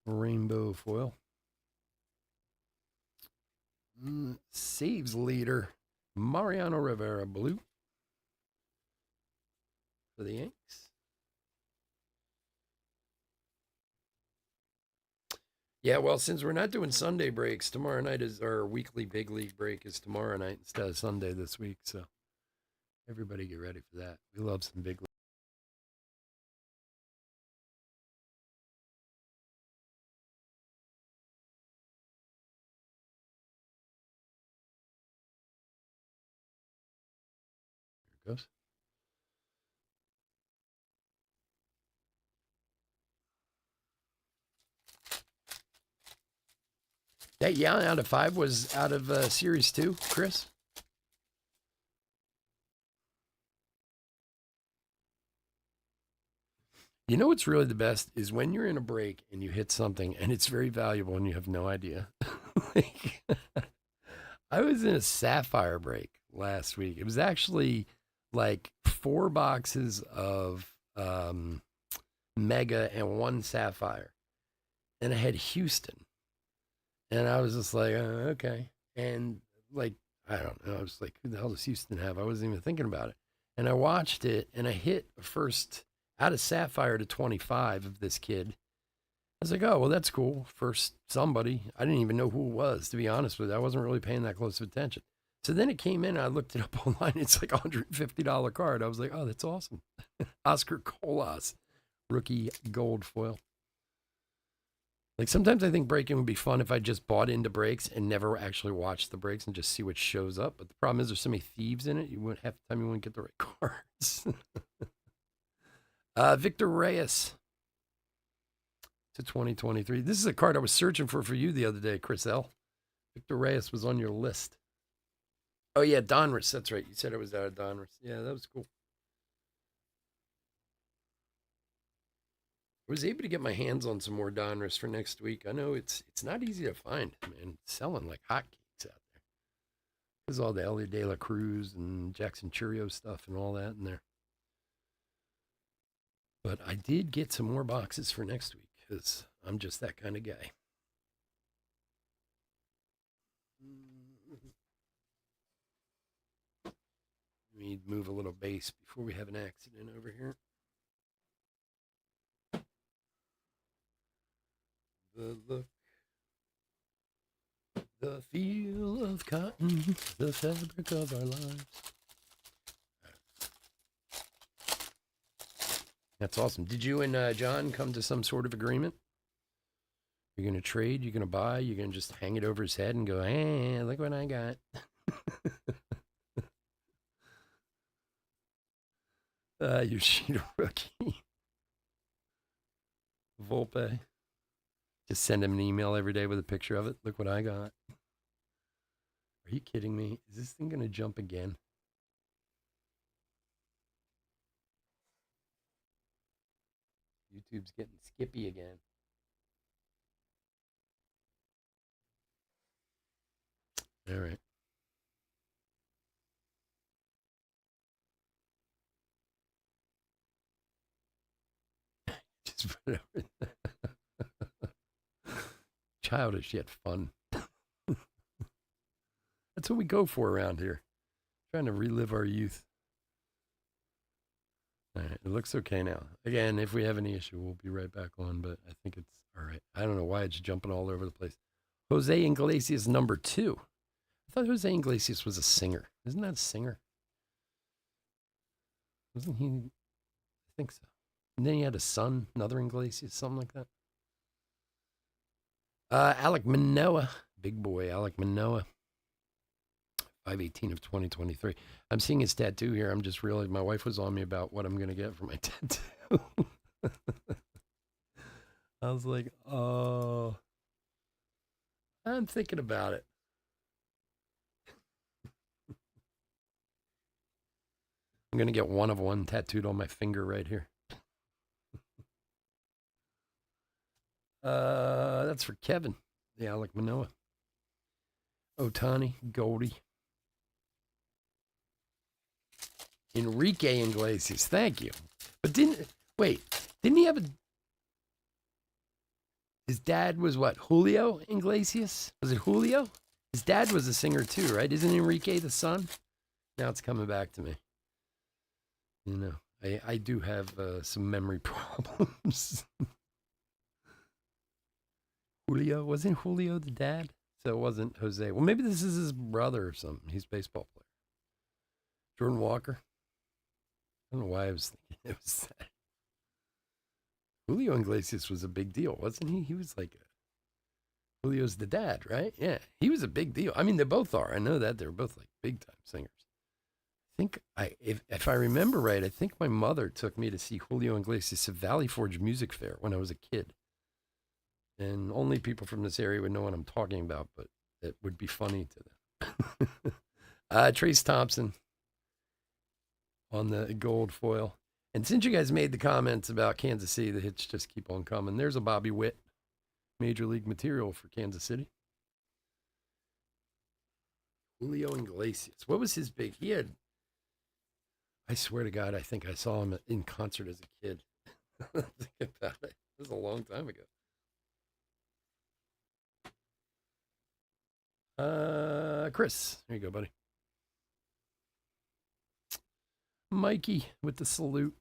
Rainbow foil. Saves leader. Mariano Rivera blue. For the Yanks. Yeah, well, since we're not doing Sunday breaks, tomorrow night is our weekly big league break is tomorrow night instead of Sunday this week. So everybody get ready for that. We love some big league. There it goes. That yeah, out of 5 was out of Series 2, Chris? You know what's really the best is when you're in a break and you hit something and it's very valuable and you have no idea. Like, I was in a sapphire break last week. It was actually like 4 boxes of Mega and 1 sapphire. And I had Houston. And I was just like, okay. And like, I don't know. I was like, who the hell does Houston have? I wasn't even thinking about it. And I watched it and I hit first out of sapphire to 25 of this kid. I was like, oh, well, that's cool. First somebody. I didn't even know who it was, to be honest with you. I wasn't really paying that close of attention. So then it came in, and I looked it up online. It's like a $150 card. I was like, oh, that's awesome. Oscar Colas, rookie gold foil. Like sometimes I think breaking would be fun if I just bought into breaks and never actually watched the breaks and just see what shows up. But the problem is there's so many thieves in it, you wouldn't half the time you wouldn't get the right cards. Victor Reyes to 2023. This is a card I was searching for you the other day, Chris L. Victor Reyes was on your list. Oh yeah, Donruss. That's right. You said it was out of Donruss. Yeah, that was cool. I was able to get my hands on some more Donruss for next week. I know it's not easy to find, man. It's selling like hotcakes out there. There's all the Elliot De La Cruz and Jackson Churio stuff and all that in there. But I did get some more boxes for next week because I'm just that kind of guy. Let me move a little base before we have an accident over here. The look, the feel of cotton, the fabric of our lives. That's awesome. Did you and John come to some sort of agreement? You're going to trade? You're going to buy? You're going to just hang it over his head and go, hey, look what I got? Yoshida rookie. Volpe. Just send him an email every day with a picture of it. Look what I got. Are you kidding me? Is this thing going to jump again? YouTube's getting skippy again. All right. Just put it over. Childish yet fun. That's what we go for around here. Trying to relive our youth. All right, it looks okay now. Again, if we have any issue, we'll be right back on, but I think it's all right. I don't know why it's jumping all over the place. Jose Iglesias, number 2. I thought Jose Iglesias was a singer. Isn't that a singer? Wasn't he? I think so. And then he had a son, another Iglesias, something like that. Alek Manoah, big boy, Alek Manoah. 5/18 of 2023. I'm seeing his tattoo here. I'm just realizing my wife was on me about what I'm going to get for my tattoo. I was like, oh, I'm thinking about it. I'm going to get one of one tattooed on my finger right here. That's for Kevin, the Alek Manoah. Otani, Goldie. Enrique Iglesias, thank you. But didn't he have his dad was what, Julio Iglesias? Was it Julio? His dad was a singer too, right? Isn't Enrique the son? Now it's coming back to me. You know, I do have some memory problems. Julio, wasn't Julio the dad? So it wasn't Jose. Well, maybe this is his brother or something. He's a baseball player. Jordan Walker. I don't know why I was thinking it was that. Julio Iglesias was a big deal, wasn't he? He was like, Julio's the dad, right? Yeah, he was a big deal. I mean, they both are. I know that they're both like big time singers. I think if I remember right, I think my mother took me to see Julio Iglesias at Valley Forge Music Fair when I was a kid. And only people from this area would know what I'm talking about, but it would be funny to them. Trace Thompson on the gold foil. And since you guys made the comments about Kansas City, the hits just keep on coming. There's a Bobby Witt, Major League material for Kansas City. Julio Iglesias. What was his big? He had, I swear to God, I think I saw him in concert as a kid. Think about it. It was a long time ago. Chris, there you go, buddy. Mikey with the salute.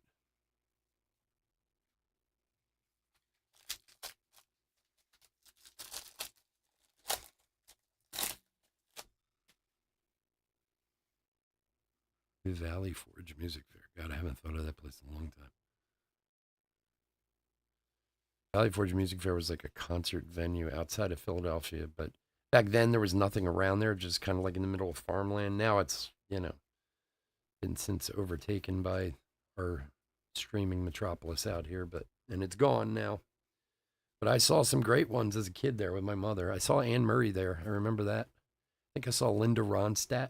Valley Forge Music Fair. God, I haven't thought of that place in a long time. Valley Forge Music Fair was like a concert venue outside of Philadelphia, but back then there was nothing around there, just kind of like in the middle of farmland. Now it's, been since overtaken by our streaming metropolis out here, and it's gone now. But I saw some great ones as a kid there with my mother. I saw Anne Murray there. I remember that. I think I saw Linda Ronstadt.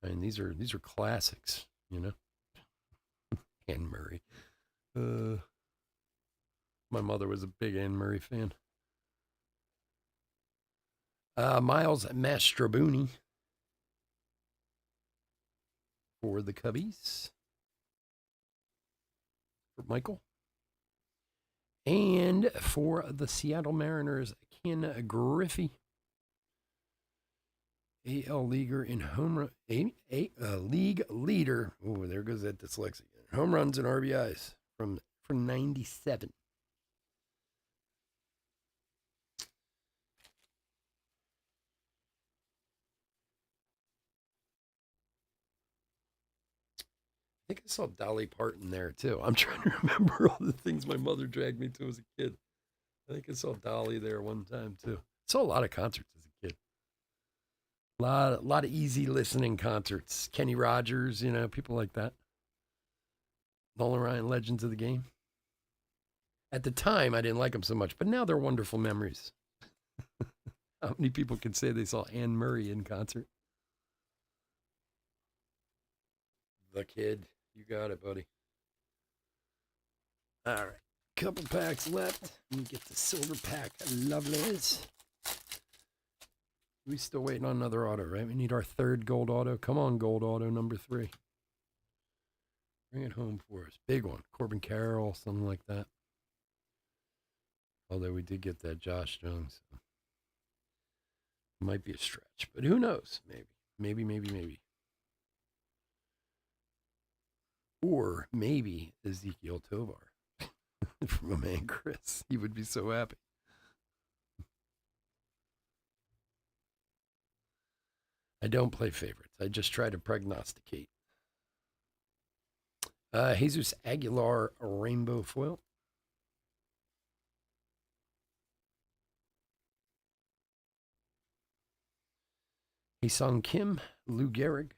I mean, these are classics, Anne Murray. My mother was a big Anne Murray fan. Miles Mastrobuoni for the Cubbies. For Michael. And for the Seattle Mariners, Ken Griffey. AL leaguer in home run, league leader. Oh, there goes that dyslexia. Home runs and RBIs from 97. think I saw Dolly Parton there too. I'm trying to remember all the things my mother dragged me to as a kid. I think I saw Dolly there one time too. Saw a lot of concerts as a kid. A lot of easy listening concerts. Kenny Rogers, people like that. Nolan Ryan, Legends of the Game. At the time, I didn't like them so much, but now they're wonderful memories. How many people can say they saw Anne Murray in concert? The Kid. You got it, buddy. All right. Couple packs left. Let me get the silver pack. Lovelies. We still waiting on another auto, right? We need our third gold auto. Come on, gold auto number 3. Bring it home for us. Big one. Corbin Carroll, something like that. Although we did get that Josh Jones. So. Might be a stretch, but who knows? Maybe. Or maybe Ezekiel Tovar from a man Chris. He would be so happy. I don't play favorites. I just try to prognosticate. Jesus Aguilar, rainbow foil. Haesung Kim, Lou Gehrig.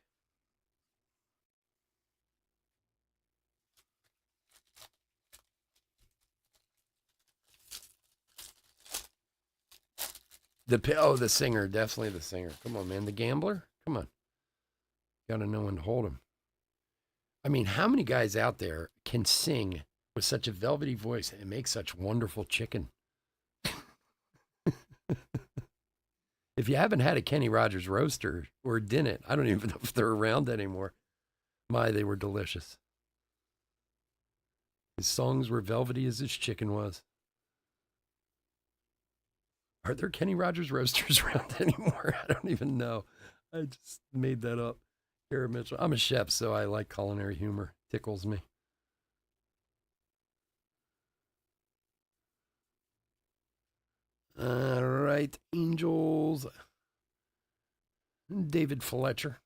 The singer, definitely the singer. Come on, man. The Gambler? Come on. Got to know when to hold him. I mean, how many guys out there can sing with such a velvety voice and make such wonderful chicken? If you haven't had a Kenny Rogers roaster or didn't, I don't even know if they're around anymore. My, they were delicious. His songs were velvety as his chicken was. Are there Kenny Rogers roasters around anymore? I don't even know. I just made that up. Kara Mitchell. I'm a chef, so I like culinary humor. Tickles me. All right, Angels. David Fletcher.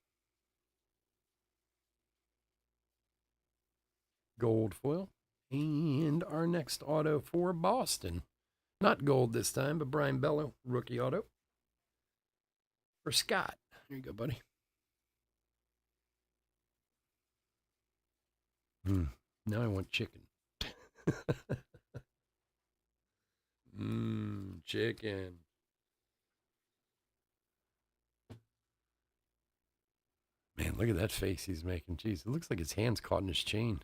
Gold foil. And our next auto for Boston. Not gold this time, but Brian Bello, rookie auto. For Scott. Here you go, buddy. Now I want chicken. Chicken. Man, look at that face he's making. Jeez, it looks like his hand's caught in his chain.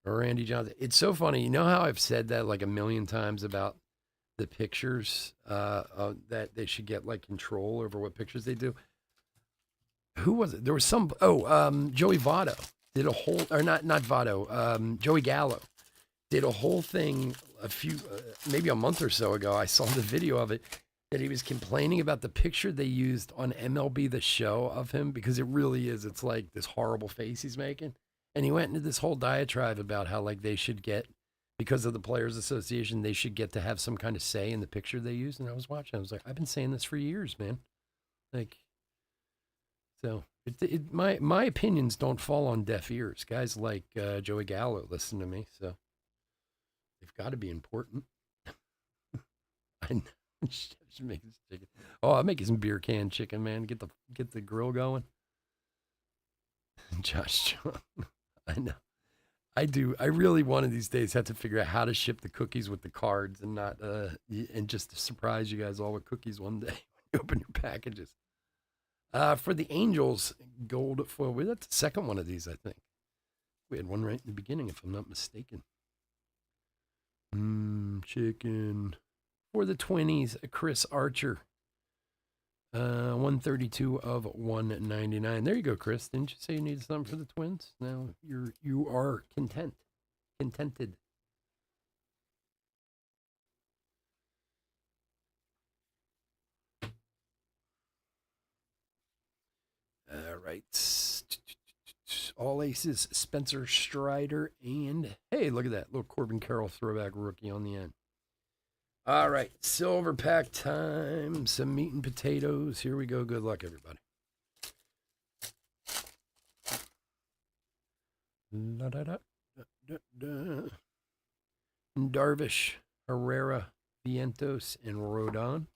Or Randy Johnson. It's so funny. You know how I've said that like a million times about the pictures that they should get like control over what pictures they do? Who was it? There was some. Joey Votto did a whole, or not Votto. Joey Gallo did a whole thing maybe a month or so ago. I saw the video of it that he was complaining about the picture they used on MLB The Show of him because it really is. It's like this horrible face he's making, and he went into this whole diatribe about how like they should get, because of the Players Association, they should get to have some kind of say in the picture they use. And I was watching. I was like, I've been saying this for years, man. Like. So my opinions don't fall on deaf ears. Guys like Joey Gallo listen to me, so they've got to be important. I know. I'll make you some beer can chicken, man. Get the grill going. Josh John, I know. I do. I really one of these days have to figure out how to ship the cookies with the cards and not and just to surprise you guys all with cookies one day when you open your packages. For the Angels, gold foil. That's the second one of these, I think. We had one right in the beginning, if I'm not mistaken. Chicken. For the Twinnies, Chris Archer. 132 of 199. There you go, Chris. Didn't you say you needed something for the Twins? Now you are contented. All right. All aces, Spencer Strider, and hey, look at that little Corbin Carroll throwback rookie on the end. All right, silver pack time. Some meat and potatoes. Here we go. Good luck, everybody. La, da, da, da, da. Darvish, Herrera, Vientos, and Rodon.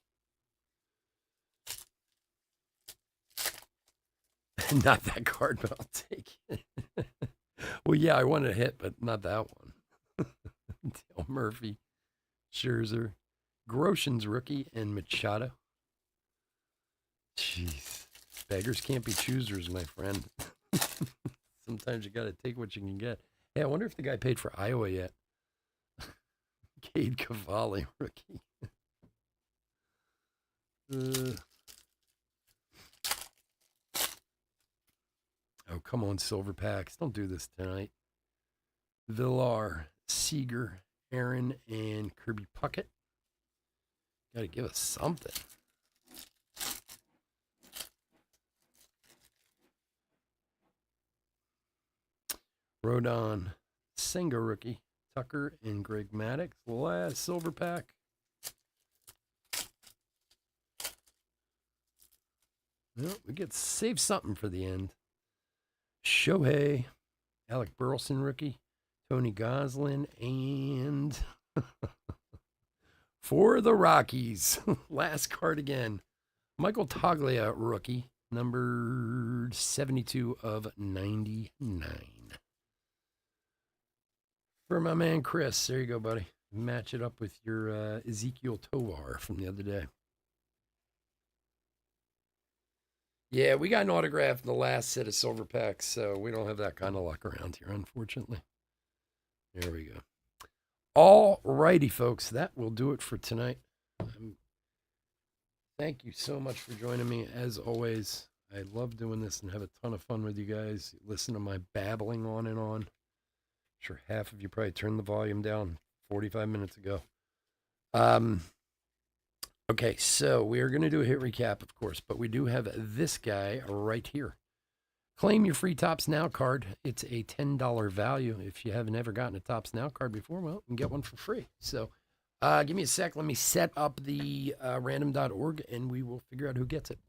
Not that card, but I'll take it. Well, yeah, I wanted a hit, but not that one. Dale Murphy, Scherzer, Groshans rookie, and Machado. Jeez. Beggars can't be choosers, my friend. Sometimes you got to take what you can get. Hey, I wonder if the guy paid for Iowa yet. Cade Cavalli, rookie. Oh, come on, Silver Packs. Don't do this tonight. Villar, Seager, Aaron, and Kirby Puckett. Got to give us something. Rodon, Senga rookie, Tucker, and Greg Maddux. Last Silver Pack. Well, we get save something for the end. Shohei, Alec Burleson rookie, Tony Goslin, and for the Rockies, last card again, Michael Toglia rookie, number 72 of 99. For my man Chris, there you go, buddy. Match it up with your Ezekiel Tovar from the other day. Yeah, we got an autograph in the last set of Silver Packs, so we don't have that kind of luck around here, unfortunately. There we go. All righty, folks. That will do it for tonight. Thank you so much for joining me. As always, I love doing this and have a ton of fun with you guys. Listen to my babbling on and on. I'm sure half of you probably turned the volume down 45 minutes ago. Okay, so we are going to do a hit recap, of course, but we do have this guy right here. Claim your free Tops Now card. It's a $10 value. If you haven't ever gotten a Tops Now card before, well, you can get one for free. So give me a sec. Let me set up the random.org, and we will figure out who gets it.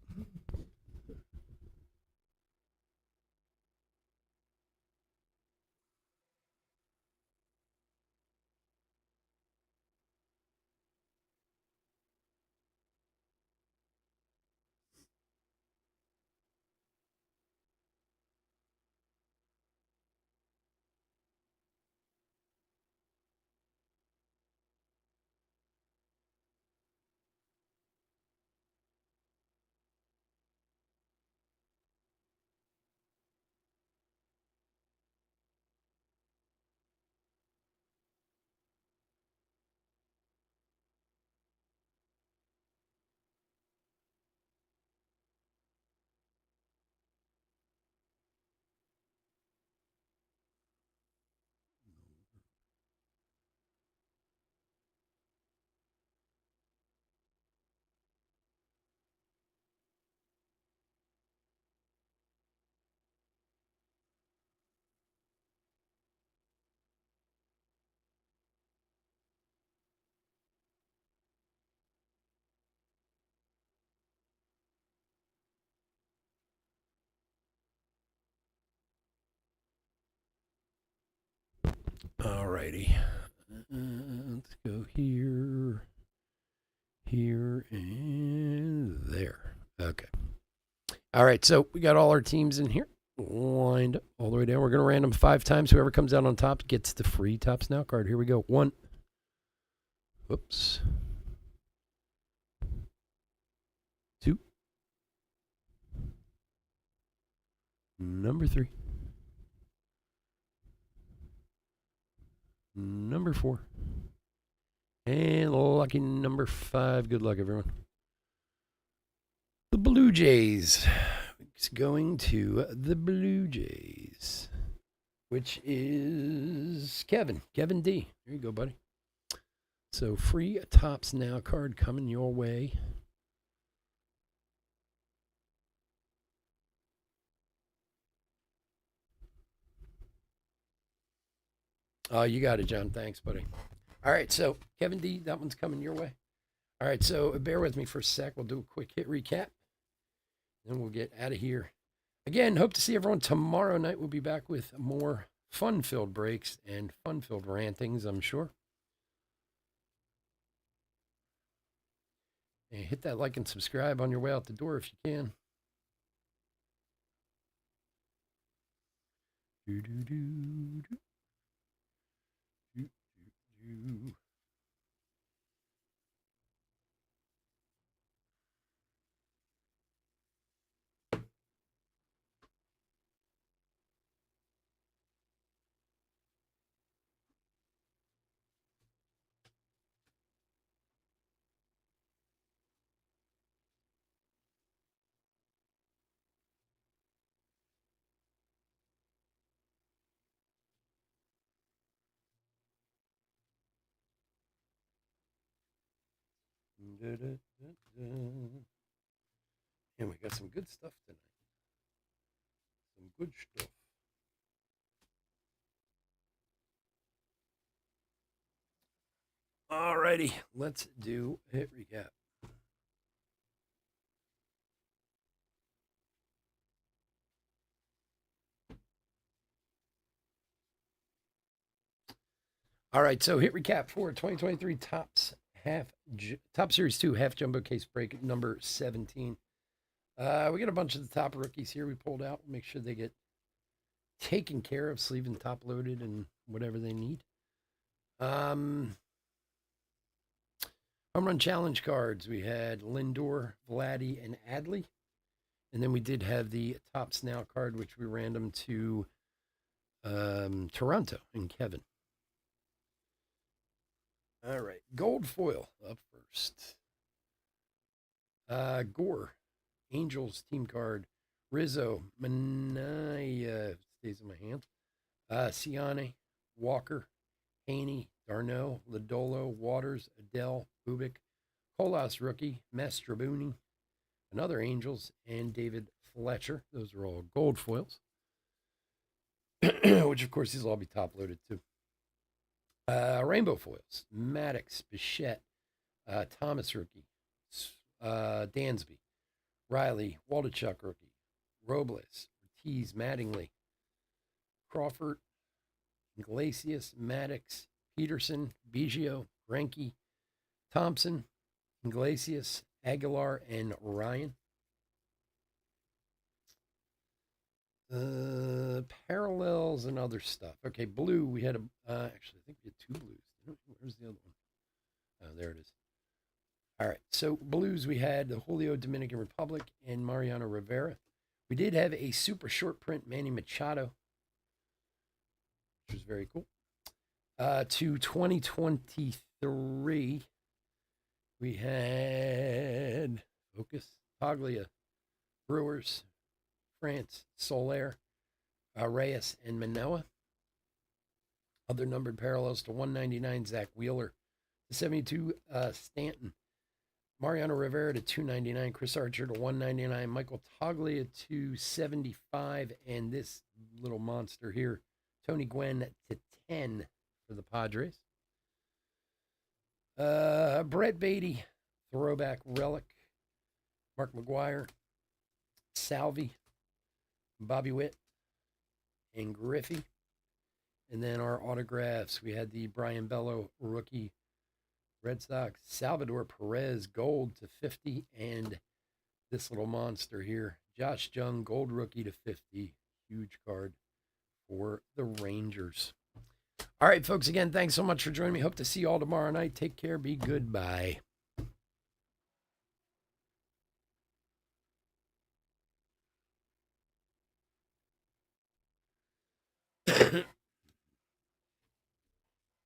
All righty. Let's go here, here, and there. Okay. All right, so we got all our teams in here, lined all the way down. We're going to random 5 times. Whoever comes out on top gets the free Tops Now card. Here we go. 1. Whoops. 2. Number 3. Number 4. And lucky number 5. Good luck, everyone. The Blue Jays. It's going to the Blue Jays, which is Kevin D. There you go, buddy. So free Tops Now card coming your way. Oh, you got it, John. Thanks, buddy. All right, so Kevin D, that one's coming your way. All right, so bear with me for a sec. We'll do a quick hit recap. Then we'll get out of here. Again, hope to see everyone tomorrow night. We'll be back with more fun-filled breaks and fun-filled rantings, I'm sure. And hit that like and subscribe on your way out the door if you can. Do, do, do, do. Do, do, do. Da, da, da, da. And we got some good stuff tonight. Some good stuff. Alrighty, let's do a hit recap. All right, so hit recap for 2023 Top Series 2 half jumbo case break number 17. We got a bunch of the top rookies here we pulled out. Make sure they get taken care of, sleeve and top loaded and whatever they need. Home Run Challenge cards. We had Lindor, Vladdy, and Adley. And then we did have the Topps Now card, which we random to Toronto and Kevin. All right, gold foil up first. Gore, Angels team card. Rizzo, Manaya stays in my hand. Ciane, Walker, Haney, Darno, Lodolo, Waters, Adele, Bubik, Colas rookie, Mastrobuni, another Angels, and David Fletcher. Those are all gold foils, which of course these will all be top loaded too. Rainbow foils, Maddox, Bichette, Thomas rookie, Dansby, Riley, Waldichuk rookie, Robles, Ortiz, Mattingly, Crawford, Iglesias, Maddox, Peterson, Biggio, Greinke, Thompson, Iglesias, Aguilar, and Ryan. Parallels and other stuff. Okay, blue. We had actually, I think we had two blues. Where's the other one? Oh, there it is. All right, so blues, we had the Julio Dominican Republic and Mariano Rivera. We did have a super short print Manny Machado, which was very cool. To 2023, we had Focus, Paglia, Brewers, France, Soler, Reyes, and Manoah. Other numbered parallels to 199, Zach Wheeler. To 72, Stanton. Mariano Rivera to 299, Chris Archer to 199, Michael Toglia to 75, and this little monster here, Tony Gwynn to 10 for the Padres. Brett Beatty, throwback relic. Mark McGwire, Salvi, Bobby Witt, and Griffey. And then our autographs, we had the Brian Bello rookie Red Sox, Salvador Perez gold to 50, and this little monster here, Josh Jung gold rookie to 50. Huge card for the Rangers. All right, folks, again, thanks so much for joining me. Hope to see you all tomorrow night. Take care. Be good. Bye.